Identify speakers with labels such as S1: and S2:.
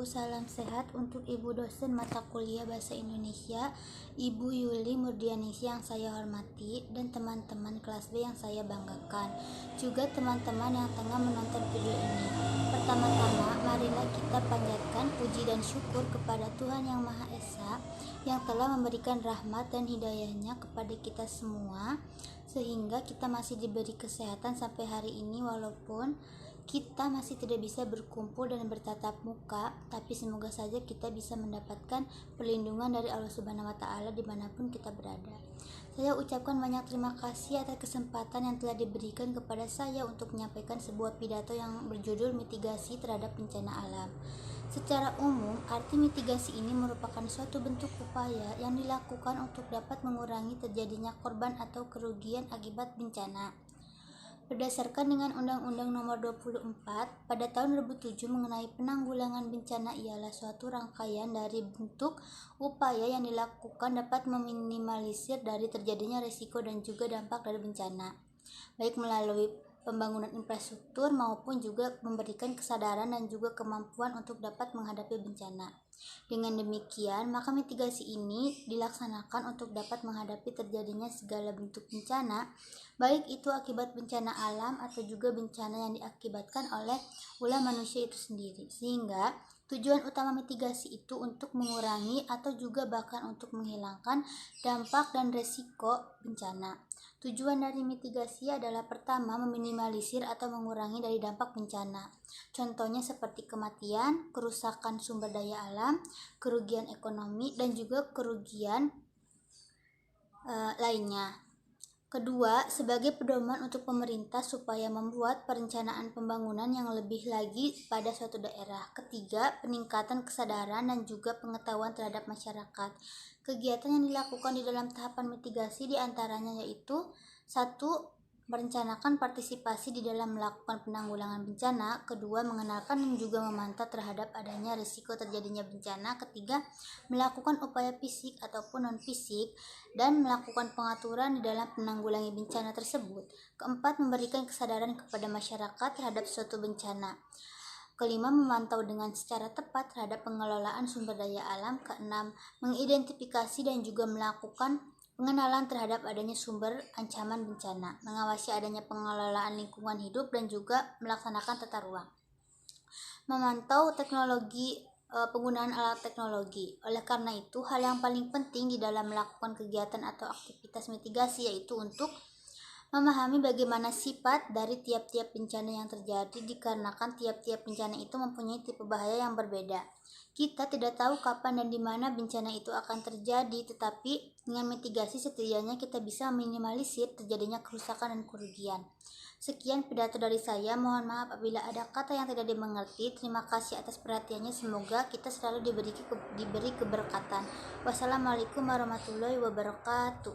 S1: salam sehat untuk Ibu dosen mata kuliah Bahasa Indonesia, Ibu Yuli Murdianisi yang saya hormati, dan teman-teman kelas B yang saya banggakan, juga teman-teman yang tengah menonton video ini. Pertama-tama, marilah kita panjatkan puji dan syukur kepada Tuhan Yang Maha Esa yang telah memberikan rahmat dan hidayahnya kepada kita semua, sehingga kita masih diberi kesehatan sampai hari ini walaupun kita masih tidak bisa berkumpul dan bertatap muka, tapi semoga saja kita bisa mendapatkan perlindungan dari Allah Subhanahu wa Ta'ala dimanapun kita berada. Saya ucapkan banyak terima kasih atas kesempatan yang telah diberikan kepada saya untuk menyampaikan sebuah pidato yang berjudul mitigasi terhadap bencana alam. Secara umum, arti mitigasi ini merupakan suatu bentuk upaya yang dilakukan untuk dapat mengurangi terjadinya korban atau kerugian akibat bencana. Berdasarkan dengan Undang-Undang Nomor 24 pada tahun 2007 mengenai penanggulangan bencana ialah suatu rangkaian dari bentuk upaya yang dilakukan dapat meminimalisir dari terjadinya risiko dan juga dampak dari bencana, baik melalui pembangunan infrastruktur maupun juga memberikan kesadaran dan juga kemampuan untuk dapat menghadapi bencana. Dengan demikian, maka mitigasi ini dilaksanakan untuk dapat menghadapi terjadinya segala bentuk bencana, baik itu akibat bencana alam atau juga bencana yang diakibatkan oleh ulah manusia itu sendiri. Sehingga tujuan utama mitigasi itu untuk mengurangi atau juga bahkan untuk menghilangkan dampak dan resiko bencana. Tujuan dari mitigasi adalah pertama, meminimalisir atau mengurangi dari dampak bencana. Contohnya seperti kematian, kerusakan sumber daya alam, kerugian ekonomi, dan juga kerugian lainnya. Kedua, sebagai pedoman untuk pemerintah supaya membuat perencanaan pembangunan yang lebih lagi pada suatu daerah. Ketiga, peningkatan kesadaran dan juga pengetahuan terhadap masyarakat. Kegiatan yang dilakukan di dalam tahapan mitigasi diantaranya yaitu 1. Merencanakan partisipasi di dalam melakukan penanggulangan bencana. Kedua, mengenalkan dan juga memantau terhadap adanya risiko terjadinya bencana. Ketiga, melakukan upaya fisik ataupun non-fisik dan melakukan pengaturan di dalam penanggulangan bencana tersebut. Keempat, memberikan kesadaran kepada masyarakat terhadap suatu bencana. Kelima, memantau dengan secara tepat terhadap pengelolaan sumber daya alam. Keenam, mengidentifikasi dan juga melakukan pengenalan terhadap adanya sumber ancaman bencana, mengawasi adanya pengelolaan lingkungan hidup dan juga melaksanakan tata ruang. Memantau teknologi, penggunaan alat teknologi. Oleh karena itu, hal yang paling penting di dalam melakukan kegiatan atau aktivitas mitigasi yaitu untuk memahami bagaimana sifat dari tiap-tiap bencana yang terjadi dikarenakan tiap-tiap bencana itu mempunyai tipe bahaya yang berbeda. Kita tidak tahu kapan dan di mana bencana itu akan terjadi, tetapi dengan mitigasi setidaknya kita bisa meminimalisir terjadinya kerusakan dan kerugian. Sekian pidato dari saya, mohon maaf apabila ada kata yang tidak dimengerti. Terima kasih atas perhatiannya, semoga kita selalu diberi keberkatan. Wassalamualaikum warahmatullahi wabarakatuh.